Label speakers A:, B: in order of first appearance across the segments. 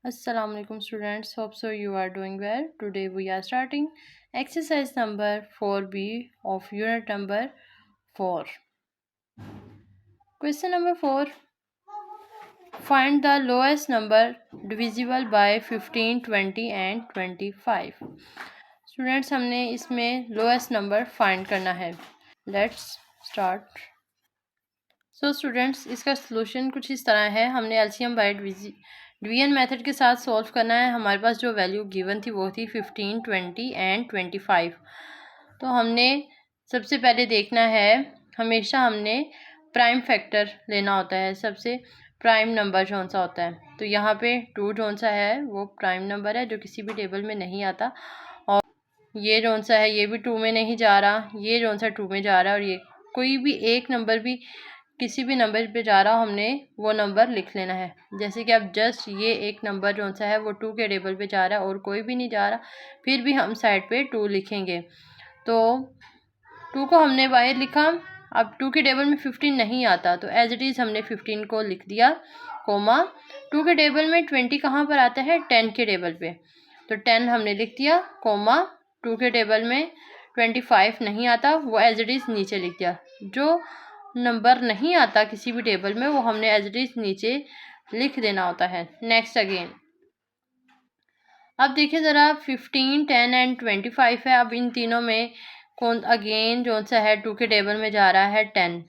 A: Assalamualaikum students, hope so you are doing well. Today we are starting exercise number 4b of unit number 4. Question number 4. Find the lowest number divisible by 15, 20 and 25. Students हमने इसमें lowest number find करना है. Let's start. So students इसका solution कुछ इस तरह है. हमने एलसीएम बाय डिवीजन मेथड के साथ सॉल्व करना है. हमारे पास जो वैल्यू गिवन थी वो थी 15, 20 एंड 25. तो हमने सबसे पहले देखना है, हमेशा हमने प्राइम फैक्टर लेना होता है. सबसे प्राइम नंबर कौन सा होता है, तो यहाँ पे 2 कौन सा है वो प्राइम नंबर है जो किसी भी टेबल में नहीं आता. और ये कौन सा है, ये भी 2 में नहीं जा रहा, ये कौन सा 2 में जा रहा है, और ये कोई भी एक नंबर भी किसी भी नंबर पे जा रहा हो, हमने वो नंबर लिख लेना है. जैसे कि अब जस्ट ये एक नंबर कौन सा है वो 2 के टेबल पे जा रहा है और कोई भी नहीं जा रहा, फिर भी हम साइड पे 2 लिखेंगे. तो 2 को हमने बाहर लिखा. अब 2 के टेबल में 15 नहीं आता तो एज इट इज़ हमने 15 को लिख दिया, कोमा. 2 के टेबल में 20 कहाँ पर आता है, 10 के टेबल पे, तो 10 हमने लिख दिया, कोमा. 2 के टेबल में 25 नहीं आता, वो एज इट इज़ नीचे लिख दिया. जो नंबर नहीं आता किसी भी टेबल में वो हमने एज इट इज नीचे लिख देना होता है. नेक्स्ट अगेन, अब देखिए ज़रा 15, 10 एंड 25 है. अब इन तीनों में कौन अगेन जो सा है 2 के टेबल में जा रहा है 10,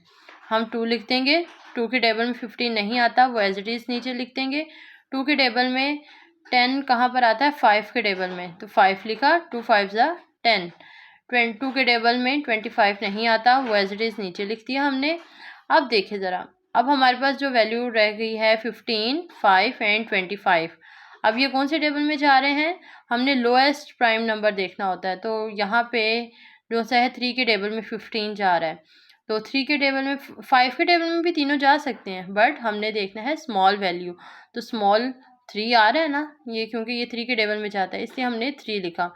A: हम 2 लिख देंगे. 2 के टेबल में 15 नहीं आता, वो एज इट इज़ नीचे लिख देंगे. 2 के टेबल में 10 कहाँ पर आता है, 5 के टेबल में, तो 5 लिखा. 2 5 ज़ा 10. 22 के टेबल में 25 नहीं आता, वो एज इट इज़ नीचे लिख दिया हमने. अब देखिए ज़रा, अब हमारे पास जो वैल्यू रह गई है 15, 5 एंड 25. अब ये कौन से टेबल में जा रहे हैं, हमने लोएस्ट प्राइम नंबर देखना होता है. तो यहाँ पे जो सा है 3 के टेबल में 15 जा रहा है, तो 3 के टेबल में 5 के टेबल में भी तीनों जा सकते हैं, बट हमने देखना है स्मॉल वैल्यू. तो स्मॉल 3 आ रहा है ना, ये क्योंकि ये 3 के टेबल में जाता है इसलिए हमने 3 लिखा.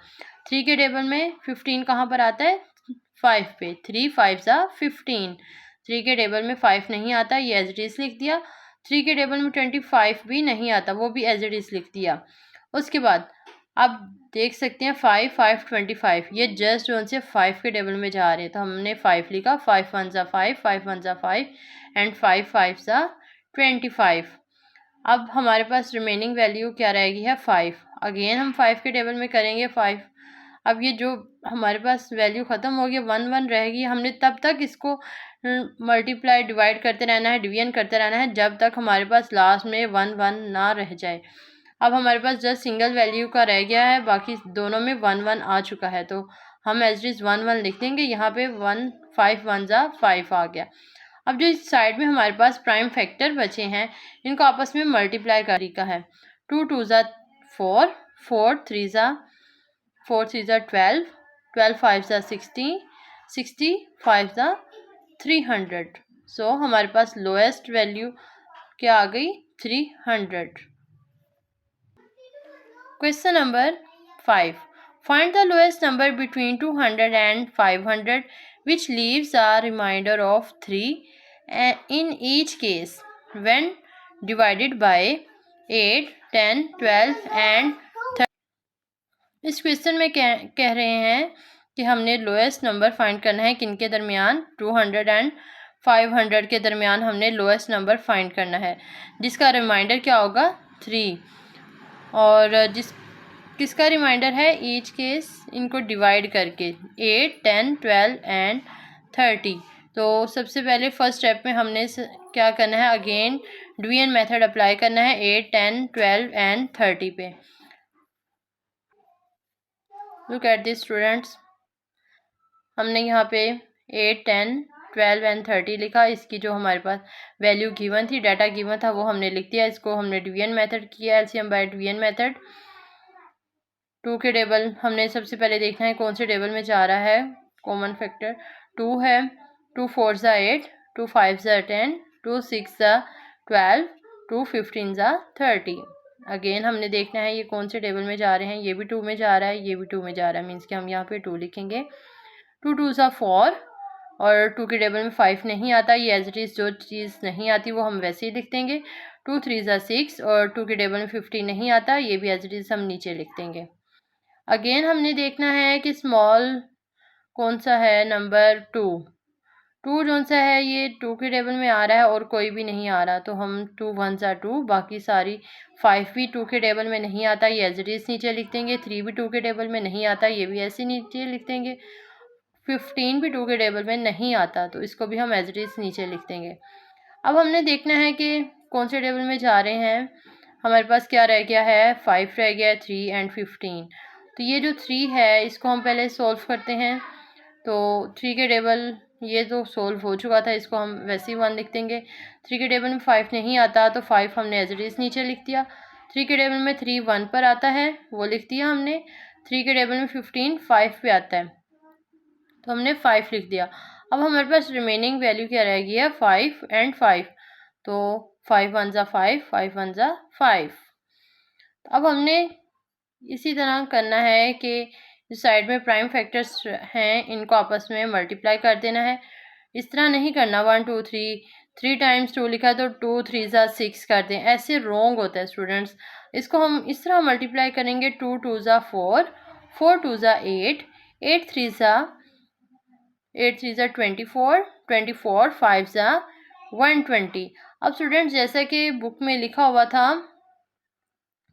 A: 3 के टेबल में 15 कहाँ पर आता है, 5 पे. 3 5 ज़ा 15. 3 के टेबल में 5 नहीं आता, ये एज इट इज़ लिख दिया. 3 के टेबल में 25 भी नहीं आता, वो भी एज इट इज़ लिख दिया. उसके बाद अब देख सकते हैं 5 5 25, ये जस्ट जो से 5 के टेबल में जा रहे हैं, तो हमने 5 लिखा. 5 1 ज़ा 5, 5 1 ज़ा 5 एंड 5 5 ज़ा 25. अब हमारे पास रिमेनिंग वैल्यू क्या रहेगी है 5. अगेन हम 5 के टेबल में करेंगे 5. अब ये जो हमारे पास वैल्यू ख़त्म हो गया 1 1 रहेगी, हमने तब तक इसको मल्टीप्लाई डिवाइड करते रहना है, डिवीजन करते रहना है, जब तक हमारे पास लास्ट में 1 1 ना रह जाए. अब हमारे पास जस्ट सिंगल वैल्यू का रह गया है, बाकी दोनों में 1 1 आ चुका है, तो हम एज इज 1 1 लिख देंगे. यहाँ पे 1 5 1 ज़ा 5 आ गया. अब जो इस साइड में हमारे पास प्राइम फैक्टर बचे हैं, इनको आपस में मल्टीप्लाई का तरीका है. 2 2 ज़ा 4, 4 3 ज़ा 4 3 ज़ा 12, 12 5 ज़ा 60, 60 5 ज़ा 300. सो हमारे पास लोएस्ट वैल्यू क्या आ गई, 300. Question number 5. Find the lowest number between 200 and 500 which leaves a remainder of 3 in each case when divided by 8, 10, 12 and 30. इस क्वेश्चन में कह रहे हैं कि हमने लोएस्ट नंबर फाइंड करना है किन के दरमियान, 200 एंड 500 के दरमियान हमने लोएस्ट नंबर फाइंड करना है, जिसका रिमाइंडर क्या होगा 3. और किसका रिमाइंडर है, ईच केस इनको डिवाइड करके 8, 10, 12 एंड 30. तो सबसे पहले फर्स्ट स्टेप में हमने क्या करना है, अगेन डिवीजन मेथड अप्लाई करना है 8, 10, 12 एंड 30 पे. लुक एट दिस स्टूडेंट्स, हमने यहाँ पे 8, 10, 12 एंड 30 लिखा. इसकी जो हमारे पास वैल्यू गिवन थी, डाटा गिवन था, वो हमने लिख दिया. इसको हमने डिवीजन मेथड किया, एलसीएम बाय डिवीजन मेथड. 2 के टेबल हमने सबसे पहले देखना है कौन से टेबल में जा रहा है. कॉमन फैक्टर 2 है. 2 4 ज़ा 8, 2 5 ज़ा 10, 2 6 ज़ा 12, 2 15 ज़ा 30. अगेन हमने देखना है ये कौन से टेबल में जा रहे हैं, ये भी 2 में जा रहा है, ये भी 2 में जा रहा है, मीन्स कि हम यहाँ पे 2 लिखेंगे. 2 2 ज़ा 4 और 2 के टेबल में 5 नहीं आता, ये एज इट इज़ जो चीज़ नहीं आती वो हम वैसे ही लिख देंगे। 2 3 ज़ा 6 और 2 के टेबल में 15 नहीं आता, ये भी एज इट इज़ हम नीचे लिख देंगे। अगेन हमने देखना है कि स्मॉल कौन सा है, नंबर 2 जो सा है ये 2 के टेबल में आ रहा है और कोई भी नहीं आ रहा, तो हम 2 1 ज़ा 2, बाकी सारी 5 भी 2 के टेबल में नहीं आता, ये एज इट इज़ नीचे लिख देंगे। 3 भी 2 के टेबल में नहीं आता, ये भी ऐसे नीचे लिख देंगे। 15 भी 2 के टेबल में नहीं आता, तो इसको भी हम एज इट इज़ नीचे लिख देंगे। अब हमने देखना है कि कौन से टेबल में जा रहे हैं। हमारे पास क्या रह गया है, 5 रह गया है, 3 एंड 15। तो ये जो 3 है इसको हम पहले सॉल्व करते हैं। तो 3 के टेबल ये तो सॉल्व हो चुका था, इसको हम वैसे ही 1 लिख देंगे। 3 के टेबल में 5 नहीं आता, तो 5 हमने एज इट इज़ नीचे लिख दिया। 3 के टेबल में 3 1 पर आता है, वो लिख दिया हमने। 3 के टेबल में 15 5 पे आता है, तो हमने 5 लिख दिया। अब हमारे पास रिमेनिंग वैल्यू क्या रह गई है, 5 एंड 5। तो 5 1 ज़ा 5, 5 1 ज़ा 5। अब हमने इसी तरह करना है कि जो साइड में प्राइम फैक्टर्स हैं इनको आपस में मल्टीप्लाई कर देना है। इस तरह नहीं करना 1 2 3, 3 टाइम्स 2 लिखा तो 2 3 ज़ा 6 कर दें, ऐसे रॉन्ग होता है स्टूडेंट्स। इसको हम इस तरह मल्टीप्लाई करेंगे, 2 2 ज़ा 4, 4 2 ज़ा 8, 8 3 ज़ा 24, 24 5 ज़ा 120। अब स्टूडेंट्स जैसा कि बुक में लिखा हुआ था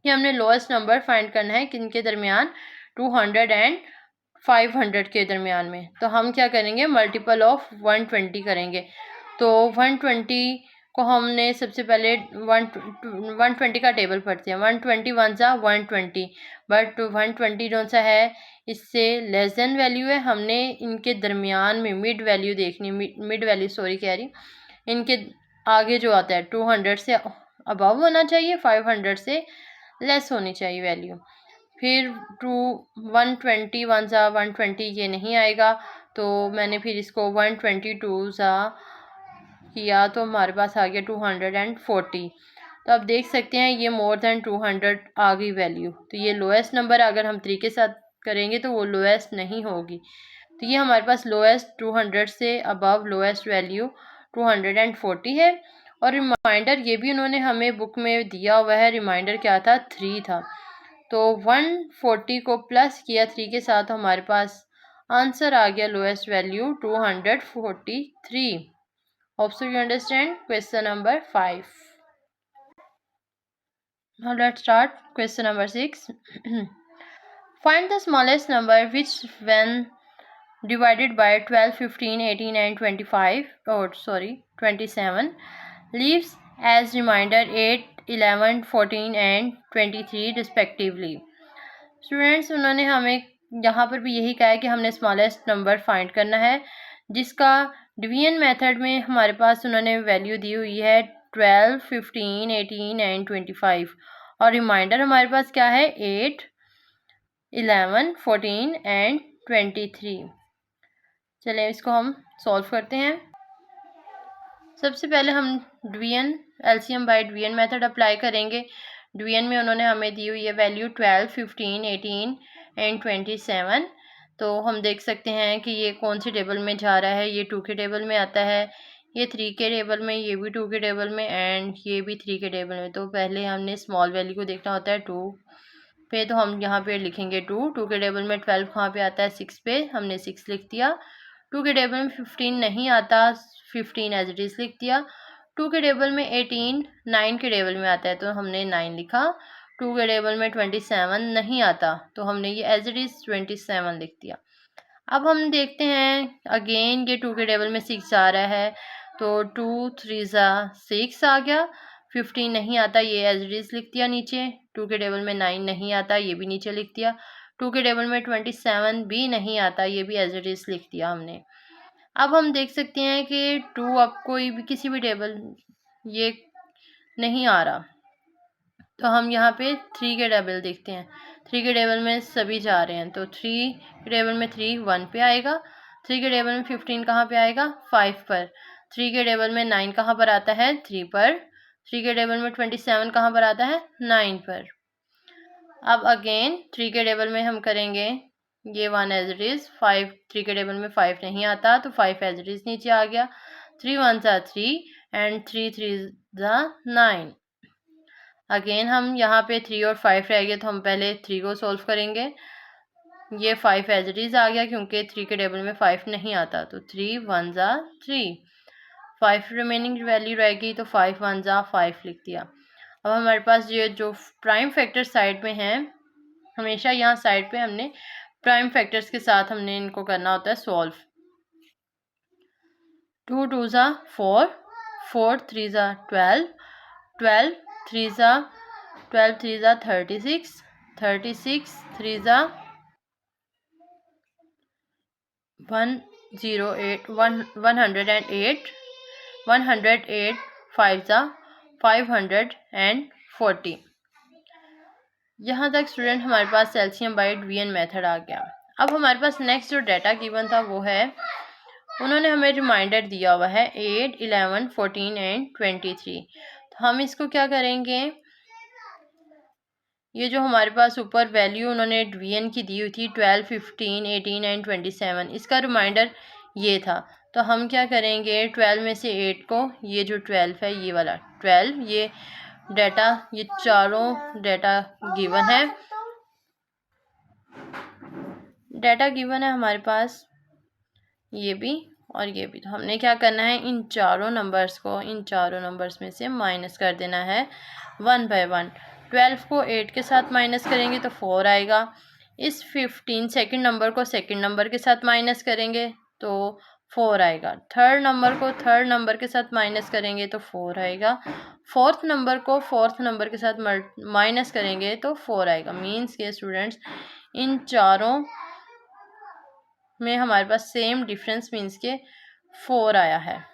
A: कि हमने लोएस्ट नंबर फाइंड करना है किनके दरमियान, 200 एंड 500 के दरमियान में। तो हम क्या करेंगे, मल्टीपल ऑफ 120 करेंगे। तो 120 को हमने सबसे पहले 120 का टेबल पढ़ते हैं। 120 1 ज़ा 120, बट 120 जो सा है इससे लेस देन वैल्यू है, हमने इनके दरमियान में मिड वैल्यू देखनी, मिड वैल्यू सॉरी कह रही, इनके आगे जो आता है 200 से अबव होना चाहिए, 500 से लेस होनी चाहिए वैल्यू। फिर 120 1 ज़ा 120 ये नहीं आएगा, तो मैंने फिर इसको 122 ज़ा किया तो हमारे पास आ गया 240। तो आप देख सकते हैं ये मोर देन 200 आ गई वैल्यू। तो ये लोएस्ट नंबर अगर हम 3 के साथ करेंगे तो वो लोएस्ट नहीं होगी। तो ये हमारे पास लोएस्ट 200 से अबव लोएस्ट वैल्यू 240 है। और रिमाइंडर ये भी उन्होंने हमें बुक में दिया हुआ है, रिमाइंडर क्या था, 3 था। तो 140 को प्लस किया 3 के साथ, हमारे पास आंसर आ गया lowest value 243। Hope so you understand question number 5। Now let's start question number 6. Find the smallest number which when divided by 12 15 18 and 27 leaves as remainder 8 11 14 and 23 respectively. Students उन्होंने हमें यहाँ पर भी यही कहा है कि हमने स्मॉलेस्ट नंबर फाइंड करना है जिसका डिवीजन मेथड में हमारे पास उन्होंने वैल्यू दी हुई है 12 15 18 एंड 25, और रिमाइंडर हमारे पास क्या है 8 11 14 एंड 23। चलिए इसको हम सॉल्व करते हैं। सबसे पहले हम division LCM by division method apply करेंगे। डिवीजन में उन्होंने हमें दी हुई है वैल्यू 12 15 18 एंड 27। तो हम देख सकते हैं कि ये कौन सी टेबल में जा रहा है, ये 2 के टेबल में आता है, ये 3 के टेबल में, ये भी 2 के टेबल में एंड ये भी 3 के टेबल में। तो पहले हमने स्मॉल वैल्यू को देखना होता है 2 पे, तो हम यहाँ पे लिखेंगे 2 के टेबल में। 12 कहाँ पे आता है, 6 पे, हमने 6 लिख दिया। 2 के टेबल में 15 नहीं आता, 15 एज इट इज़ लिख दिया। 2 के टेबल में 18 9 के टेबल में आता है, तो हमने 9 लिखा। 2 के टेबल में 27 नहीं आता, तो हमने ये एज इट इज़ 27 लिख दिया। अब हम देखते हैं अगेन ये 2 के टेबल में 6 आ रहा है, तो 2 3 ज़ा 6 आ गया। 15 नहीं आता, ये एज इट इज़ लिख दिया नीचे। 2 के टेबल में 9 नहीं आता, ये भी नीचे लिख दिया। 2 के टेबल में 27 भी नहीं आता, ये भी एज इट इज़ लिख दिया हमने। अब हम देख सकते हैं कि 2 अब कोई भी किसी भी टेबल ये नहीं आ रहा, तो हम यहाँ पे 3 के टेबल देखते हैं। 3 के टेबल में सभी जा रहे हैं, तो 3 के टेबल में 3 1 पे आएगा। 3 के टेबल में 15 कहाँ पे आएगा, 5 पर। 3 के टेबल में 9 कहाँ पर आता है, 3 पर। 3 के टेबल में 27 कहाँ पर आता है, 9 पर। अब अगेन 3 के टेबल में हम करेंगे ये 1 एज इट इज़। 5 3 के टेबल में 5 नहीं आता तो 5 एज इट इज़ नीचे आ गया। 3 1 ज़ा 3 एंड 3 3 ज़ा 9। अगेन हम यहाँ पे 3 और 5 रह गए तो हम पहले 3 को सॉल्व करेंगे। ये 5 एज इट इज़ आ गया क्योंकि 3 के टेबल में 5 नहीं आता तो 3 1 ज़ा 3। 5 रिमेनिंग वैल्यू रहेगी तो 5 1 ज़ा 5 लिख दिया। अब हमारे पास ये जो प्राइम फैक्टर साइड में हैं, हमेशा यहाँ साइड पे हमने प्राइम फैक्टर्स के साथ हमने इनको करना होता है सॉल्व। 2 2 ज़ा 4, 4 3 ज़ा 12, 12 3 ज़ा 12 3 ज़ा 36, 36 3 ज़ा 108, 108, 108 5 ज़ा 540। यहाँ तक स्टूडेंट हमारे पास एलसीएम बाय डिवीजन मेथड आ गया। अब हमारे पास नेक्स्ट जो डाटा गिवन था वो है, उन्होंने हमें रिमाइंडर दिया हुआ है 8 11 14 एंड 23। तो हम इसको क्या करेंगे, ये जो हमारे पास ऊपर वैल्यू उन्होंने डिवीजन की दी हुई थी 12 15 18 एंड 27, इसका रिमाइंडर ये था। तो हम क्या करेंगे, 12 में से 8 को, ये जो 12 है ये वाला 12, ये डाटा, ये चारों डाटा गिवन है, डाटा गिवन है हमारे पास, ये भी और ये भी। तो हमने क्या करना है, इन चारों नंबर्स को इन चारों नंबर्स में से माइनस कर देना है 1 बाय 1। 12 को 8 के साथ माइनस करेंगे तो 4 आएगा। इस 15 सेकंड नंबर को सेकंड नंबर के साथ माइनस करेंगे तो 4 आएगा। थर्ड नंबर को थर्ड नंबर के साथ माइनस करेंगे तो 4 आएगा। फोर्थ नंबर को फोर्थ नंबर के साथ माइनस करेंगे तो 4 आएगा। मीन्स के स्टूडेंट्स, इन चारों में हमारे पास सेम डिफरेंस मीन्स के 4 आया है।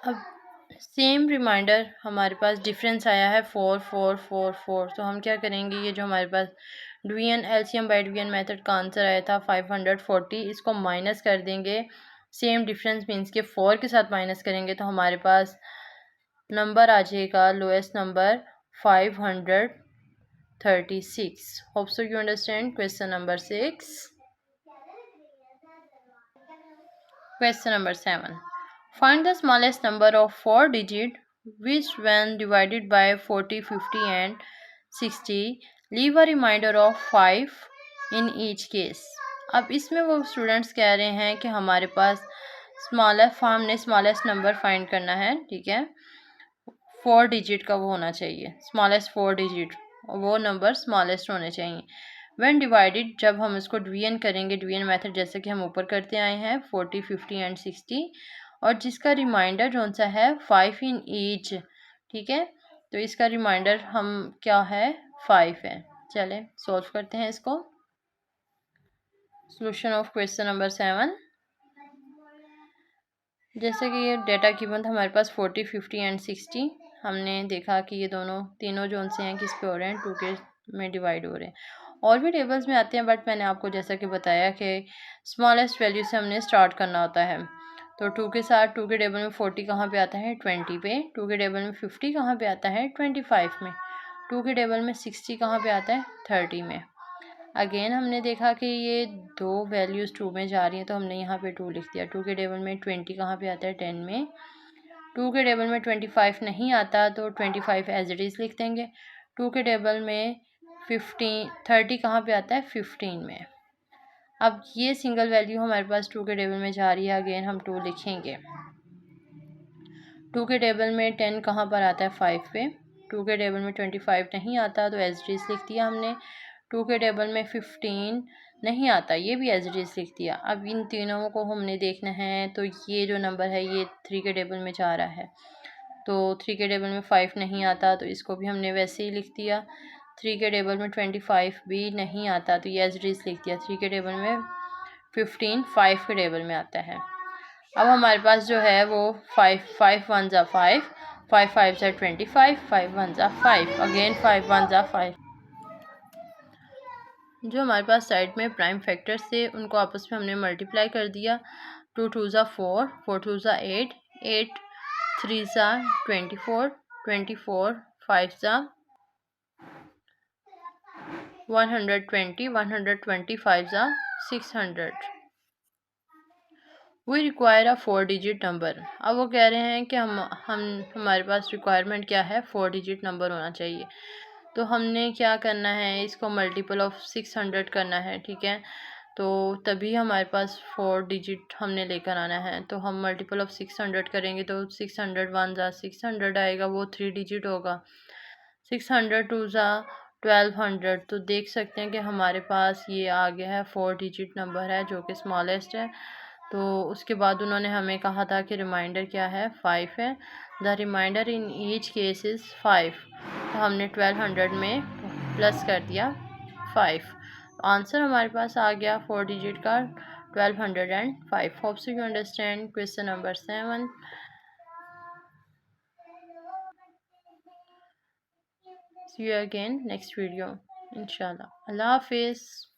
A: अब सेम रिमाइंडर हमारे पास डिफरेंस आया है 4 4 4 4। तो हम क्या करेंगे, ये जो हमारे पास division LCM by division method का आंसर आया था 540, इसको माइनस कर देंगे, सेम डिफरेंस मीन्स के 4 के साथ माइनस करेंगे तो हमारे पास नंबर आ जाएगा, lowest number 536। Hope so you understand question number 6। Question number 7. Find the smallest number of 4 digit which when divided by 40, 50 and 60 leave a remainder of 5 in each case. अब इसमें वो स्टूडेंट्स कह रहे हैं कि हमारे पास हमने स्मॉलेस्ट नंबर फाइंड करना है, ठीक है, 4 डिजिट का वो होना चाहिए, स्मॉलेस्ट 4 डिजिट, वो नंबर स्मॉलेस्ट होने चाहिए। व्हेन डिवाइडेड, जब हम इसको डिवीजन करेंगे, डिवीजन मेथड जैसे कि हम ऊपर करते आए हैं 40 50 एंड 60, और जिसका रिमाइंडर कौन सा है 5 इन ईच, ठीक है। तो इसका रिमाइंडर हम क्या है 5 है। चले सॉल्व करते हैं इसको। Solution of question number 7। जैसे कि ये डाटा गिवन था हमारे पास 40 50 एंड 60, हमने देखा कि ये तीनों जोन से हैं किस पे हो रहे हैं, 2 के में डिवाइड हो रहे हैं। और भी टेबल्स में आते हैं, बट मैंने आपको जैसा कि बताया कि स्मॉलेस्ट वैल्यू से हमने स्टार्ट करना होता है। तो 2 के साथ 2 के टेबल में 40 कहाँ पे आता है 20 पे, 2 के टेबल में 50 कहाँ पे आता है 25 में, 2 के टेबल में 60 कहाँ पे आता है 30 में। अगेन हमने देखा कि ये दो वैल्यूज़ 2 में जा रही हैं तो हमने यहाँ पे 2 लिख दिया। 2 के टेबल में 20 कहाँ पे आता है 10 में, 2 के टेबल में 25 नहीं आता तो 25 एज इट इज़ लिख देंगे। 2 के टेबल में 30 कहाँ पे आता है 15 में। अब ये सिंगल वैल्यू हमारे पास 2 के टेबल में जा रही है, अगेन हम 2 लिखेंगे। 2 के टेबल में 10 कहाँ पर आता है 5 पे, 2 के टेबल में 25 नहीं आता तो एज इट इज़ लिख दिया हमने। 2 के टेबल में 15 नहीं आता, ये भी एज इट इज़ लिख दिया। अब इन तीनों को हमने देखना है, तो ये जो नंबर है ये 3 के टेबल में जा रहा है, तो 3 के टेबल में 5 नहीं आता तो इसको भी हमने वैसे ही लिख दिया। 3 के टेबल में 25 भी नहीं आता तो ये एज इट इज़ लिख दिया। 3 के टेबल में 15 5 के टेबल में आता है। अब हमारे पास जो है वो 5 1 ज़ा 5, 5 5 ज़ा 25, 5 1 ज़ा 5, अगेन 5 1 ज़ा 5। जो हमारे पास साइड में प्राइम फैक्टर्स थे उनको आपस में हमने मल्टीप्लाई कर दिया। 2 2 ज़ा 4, 4 2 ज़ा 8, 8 3 ज़ा 24, 24 5 ज़ा 120, 125 are 600. We require a 4 digit number. अब वो कह रहे हैं कि हम हमारे पास रिक्वायरमेंट क्या है, 4 डिजिट नंबर होना चाहिए। तो हमने क्या करना है, इसको मल्टीपल ऑफ 600 करना है, ठीक है। तो तभी हमारे पास 4 डिजिट हमने लेकर आना है। तो हम मल्टीपल ऑफ 600 करेंगे तो 600 वन ज़ा 600 आएगा, वो 3 डिजिट होगा। 600 टू ज़ा 1200। तो देख सकते हैं कि हमारे पास ये आ गया है, 4 डिजिट नंबर है जो कि स्मॉलेस्ट है। तो उसके बाद उन्होंने हमें कहा था कि रिमाइंडर क्या है, 5 है। The remainder in each case is 5। तो हमने 1200 में प्लस कर दिया 5। आंसर हमारे पास आ गया 4 डिजिट का 1205। Hope so you understand question number 7। See you again next video, inshallah. Allah Hafiz.